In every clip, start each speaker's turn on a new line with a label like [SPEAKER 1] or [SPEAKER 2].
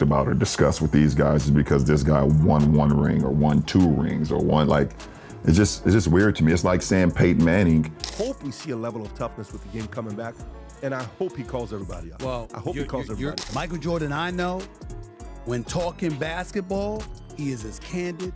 [SPEAKER 1] about or discuss with these guys is because this guy won one ring or won two rings or won, like, it's just weird to me. It's like saying Peyton Manning.
[SPEAKER 2] Hope we see a level of toughness with the game coming back, and I hope he calls everybody out.
[SPEAKER 3] Well,
[SPEAKER 2] I hope he calls everybody out.
[SPEAKER 3] Michael Jordan, I know, when talking basketball, he is as candid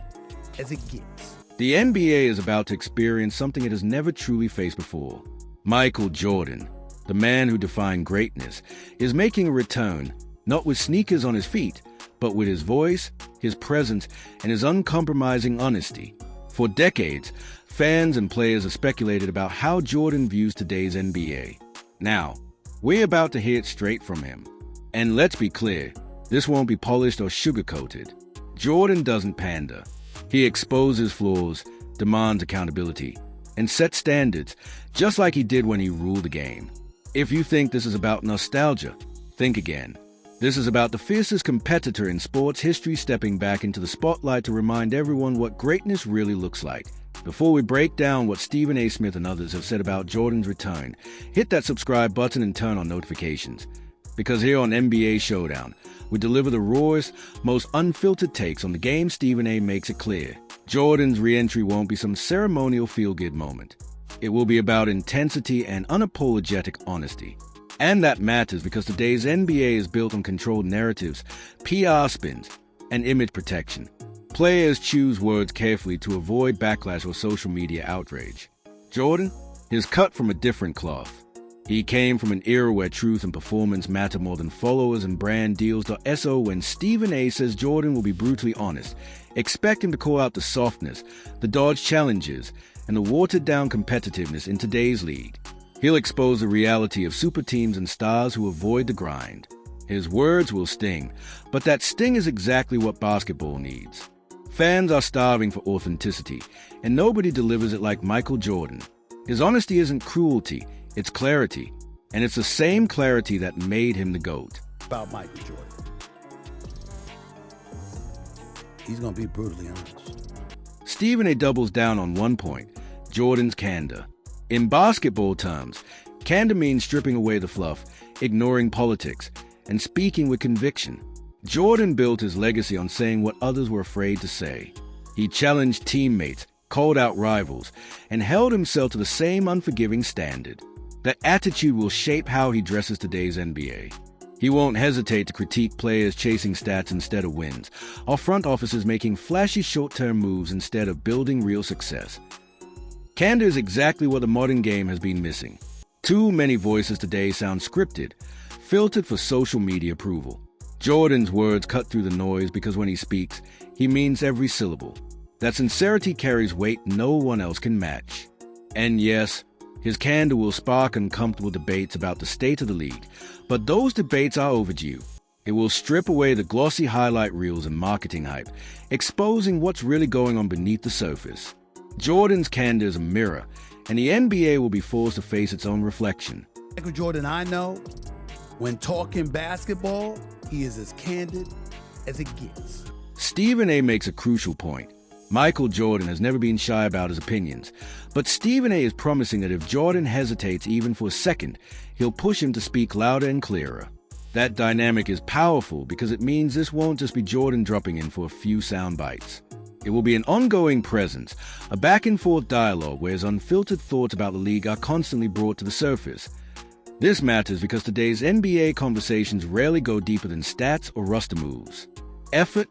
[SPEAKER 3] as it gets.
[SPEAKER 4] The NBA is about to experience something it has never truly faced before. Michael Jordan, the man who defined greatness, is making a return, not with sneakers on his feet, but with his voice, his presence, and his uncompromising honesty. For decades, fans and players have speculated about how Jordan views today's NBA. Now, we're about to hear it straight from him. And let's be clear, this won't be polished or sugar-coated. Jordan doesn't pander. He exposes flaws, demands accountability, and sets standards, just like he did when he ruled the game. If you think this is about nostalgia, think again. This is about the fiercest competitor in sports history stepping back into the spotlight to remind everyone what greatness really looks like. Before we break down what Stephen A. Smith and others have said about Jordan's return, hit that subscribe button and turn on notifications. Because here on NBA Showdown, we deliver the rawest, most unfiltered takes on the game. Stephen A. makes it clear. Jordan's re-entry won't be some ceremonial feel-good moment. It will be about intensity and unapologetic honesty. And that matters because today's NBA is built on controlled narratives, PR spins, and image protection. Players choose words carefully to avoid backlash or social media outrage. Jordan is cut from a different cloth. He came from an era where truth and performance matter more than followers and brand deals. So when Stephen A. says Jordan will be brutally honest, expect him to call out the softness, the dodge challenges, and the watered-down competitiveness in today's league. He'll expose the reality of super teams and stars who avoid the grind. His words will sting, but that sting is exactly what basketball needs. Fans are starving for authenticity, and nobody delivers it like Michael Jordan. His honesty isn't cruelty, it's clarity, and it's the same clarity that made him the GOAT.
[SPEAKER 3] About Michael Jordan. He's going to be brutally honest.
[SPEAKER 4] Stephen A. doubles down on one point, Jordan's candor. In basketball terms, candor means stripping away the fluff, ignoring politics, and speaking with conviction. Jordan built his legacy on saying what others were afraid to say. He challenged teammates, called out rivals, and held himself to the same unforgiving standard. That attitude will shape how he dresses today's NBA. He won't hesitate to critique players chasing stats instead of wins, or front offices making flashy short-term moves instead of building real success. Candor is exactly what the modern game has been missing. Too many voices today sound scripted, filtered for social media approval. Jordan's words cut through the noise because when he speaks, he means every syllable. That sincerity carries weight no one else can match. And yes, his candor will spark uncomfortable debates about the state of the league, but those debates are overdue. It will strip away the glossy highlight reels and marketing hype, exposing what's really going on beneath the surface. Jordan's candor is a mirror, and the NBA will be forced to face its own reflection.
[SPEAKER 3] Michael Jordan, I know, when talking basketball, he is as candid as it gets.
[SPEAKER 4] Stephen A. makes a crucial point. Michael Jordan has never been shy about his opinions, but Stephen A. is promising that if Jordan hesitates even for a second, he'll push him to speak louder and clearer. That dynamic is powerful because it means this won't just be Jordan dropping in for a few sound bites. It will be an ongoing presence, a back-and-forth dialogue where his unfiltered thoughts about the league are constantly brought to the surface. This matters because today's NBA conversations rarely go deeper than stats or roster moves. Effort,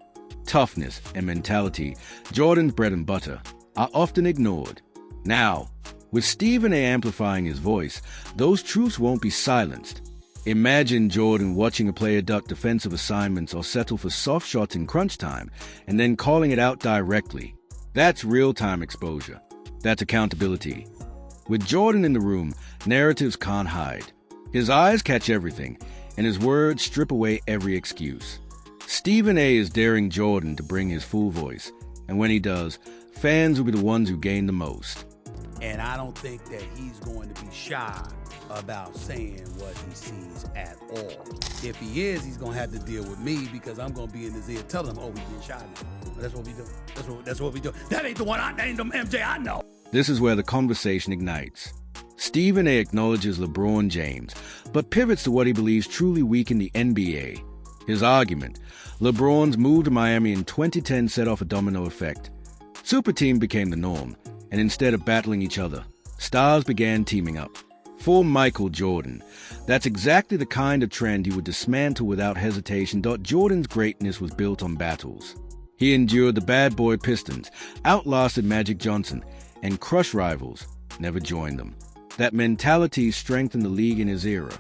[SPEAKER 4] toughness, and mentality, Jordan's bread and butter, are often ignored. Now, with Stephen A. amplifying his voice, those truths won't be silenced. Imagine Jordan watching a player duck defensive assignments or settle for soft shots in crunch time, and then calling it out directly. That's real-time exposure. That's accountability. With Jordan in the room, narratives can't hide. His eyes catch everything, and his words strip away every excuse. Stephen A. is daring Jordan to bring his full voice, and when he does, fans will be the ones who gain the most.
[SPEAKER 3] And I don't think that he's going to be shy about saying what he sees at all. If he is, he's going to have to deal with me because I'm going to be in his ear telling him, oh, we getting shy now. That's what we do. That's what we do. That ain't the one I named him MJ, I know.
[SPEAKER 4] This is where the conversation ignites. Stephen A. acknowledges LeBron James, but pivots to what he believes truly weakened the NBA. His argument: LeBron's move to Miami in 2010 set off a domino effect. Super Team became the norm, and instead of battling each other, stars began teaming up. For Michael Jordan, that's exactly the kind of trend he would dismantle without hesitation. Jordan's greatness was built on battles. He endured the bad boy Pistons, outlasted Magic Johnson, and crushed rivals, never joined them. That mentality strengthened the league in his era.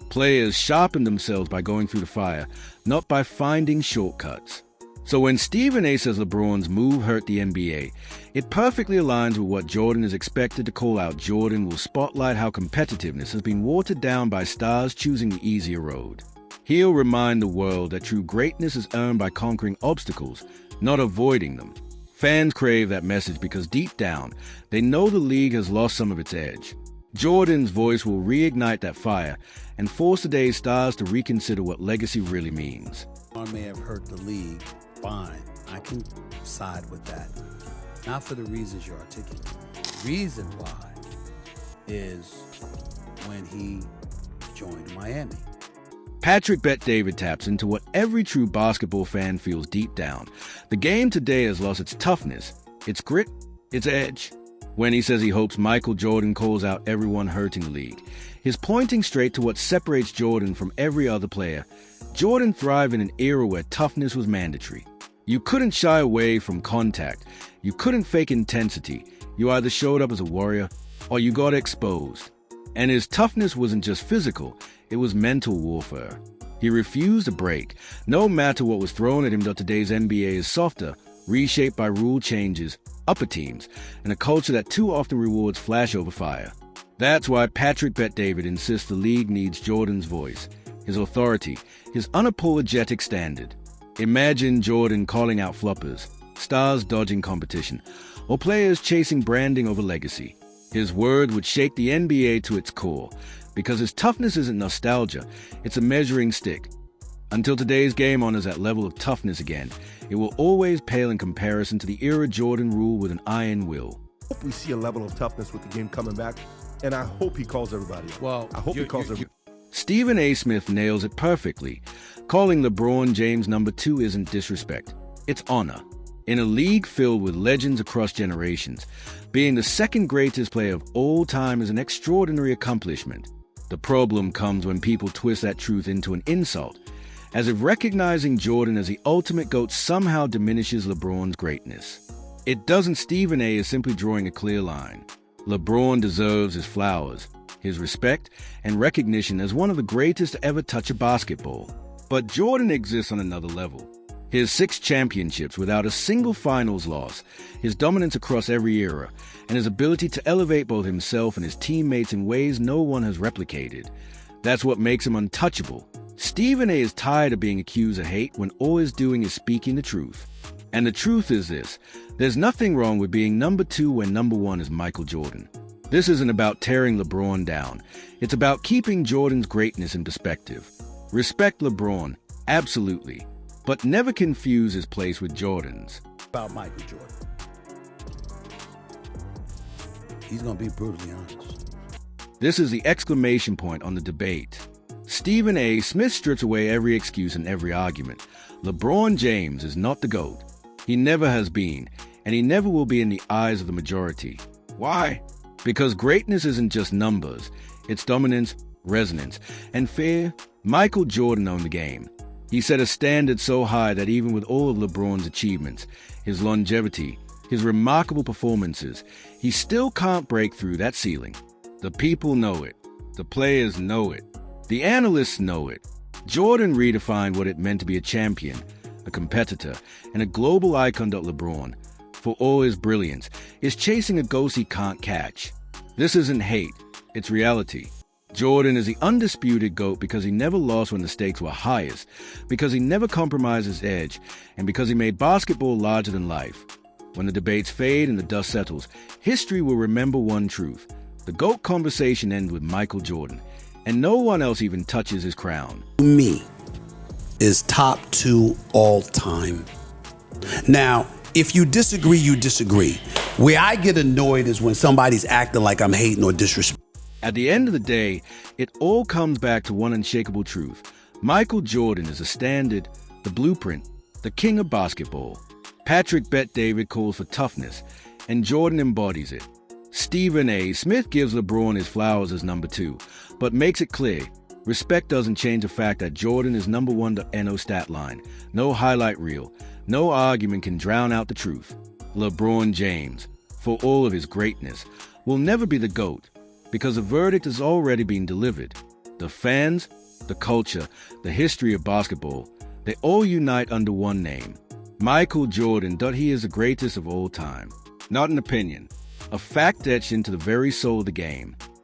[SPEAKER 4] Players sharpened themselves by going through the fire, not by finding shortcuts. So when Stephen A. says LeBron's move hurt the NBA, it perfectly aligns with what Jordan is expected to call out. Jordan will spotlight how competitiveness has been watered down by stars choosing the easier road. He'll remind the world that true greatness is earned by conquering obstacles, not avoiding them. Fans crave that message because deep down, they know the league has lost some of its edge. Jordan's voice will reignite that fire and force today's stars to reconsider what legacy really means.
[SPEAKER 3] I may have hurt the league. Fine, I can side with that. Not for the reasons you're articulating. The reason why is when he joined Miami.
[SPEAKER 4] Patrick Bet-David taps into what every true basketball fan feels deep down. The game today has lost its toughness, its grit, its edge. When he says he hopes Michael Jordan calls out everyone hurting the league, he's pointing straight to what separates Jordan from every other player. Jordan thrived in an era where toughness was mandatory. You couldn't shy away from contact. You couldn't fake intensity. You either showed up as a warrior or you got exposed. And his toughness wasn't just physical, it was mental warfare. He refused to break, no matter what was thrown at him. Today's NBA is softer, reshaped by rule changes, upper teams, and a culture that too often rewards flash over fire. That's why Patrick Bet-David insists the league needs Jordan's voice, his authority, his unapologetic standard. Imagine Jordan calling out floppers, stars dodging competition, or players chasing branding over legacy. His word would shake the NBA to its core, because his toughness isn't nostalgia, it's a measuring stick. Until today's game honors that level of toughness again, it will always pale in comparison to the era Jordan ruled with an iron will.
[SPEAKER 2] I hope we see a level of toughness with the game coming back, and I hope he calls everybody out.
[SPEAKER 3] Well,
[SPEAKER 2] I hope he calls everybody.
[SPEAKER 4] Stephen A. Smith nails it perfectly. Calling LeBron James number 2 isn't disrespect, it's honor. In a league filled with legends across generations, being the second greatest player of all time is an extraordinary accomplishment. The problem comes when people twist that truth into an insult, as if recognizing Jordan as the ultimate GOAT somehow diminishes LeBron's greatness. It doesn't. Stephen A. is simply drawing a clear line. LeBron deserves his flowers, his respect, and recognition as one of the greatest to ever touch a basketball. But Jordan exists on another level. His 6 championships without a single finals loss, his dominance across every era, and his ability to elevate both himself and his teammates in ways no one has replicated. That's what makes him untouchable. Stephen A. is tired of being accused of hate when all he's doing is speaking the truth. And the truth is this: there's nothing wrong with being number 2 when number 1 is Michael Jordan. This isn't about tearing LeBron down. It's about keeping Jordan's greatness in perspective. Respect LeBron, absolutely, but never confuse his place with Jordan's.
[SPEAKER 3] About Michael Jordan. He's going to be brutally honest.
[SPEAKER 4] This is the exclamation point on the debate. Stephen A. Smith strips away every excuse and every argument. LeBron James is not the GOAT. He never has been, and he never will be in the eyes of the majority. Why? Because greatness isn't just numbers. It's dominance, resonance, and fear. Michael Jordan owned the game. He set a standard so high that even with all of LeBron's achievements, his longevity, his remarkable performances, he still can't break through that ceiling. The people know it. The players know it. The analysts know it. Jordan redefined what it meant to be a champion, a competitor, and a global icon. LeBron, for all his brilliance, is chasing a ghost he can't catch. This isn't hate, it's reality. Jordan is the undisputed GOAT because he never lost when the stakes were highest, because he never compromised his edge, and because he made basketball larger than life. When the debates fade and the dust settles, history will remember one truth. The GOAT conversation ends with Michael Jordan, and no one else even touches his crown.
[SPEAKER 3] Me is top 2 all time. Now, if you disagree, you disagree. Where I get annoyed is when somebody's acting like I'm hating or disrespecting.
[SPEAKER 4] At the end of the day, it all comes back to one unshakable truth. Michael Jordan is the standard, the blueprint, the king of basketball. Patrick Bet-David calls for toughness, and Jordan embodies it. Stephen A. Smith gives LeBron his flowers as number 2, but makes it clear, respect doesn't change the fact that Jordan is number 1 to NO stat line. No highlight reel, no argument can drown out the truth. LeBron James, for all of his greatness, will never be the GOAT, because the verdict has already been delivered. The fans, the culture, the history of basketball, they all unite under one name. Michael Jordan, that he is the greatest of all time. Not an opinion, a fact etched into the very soul of the game.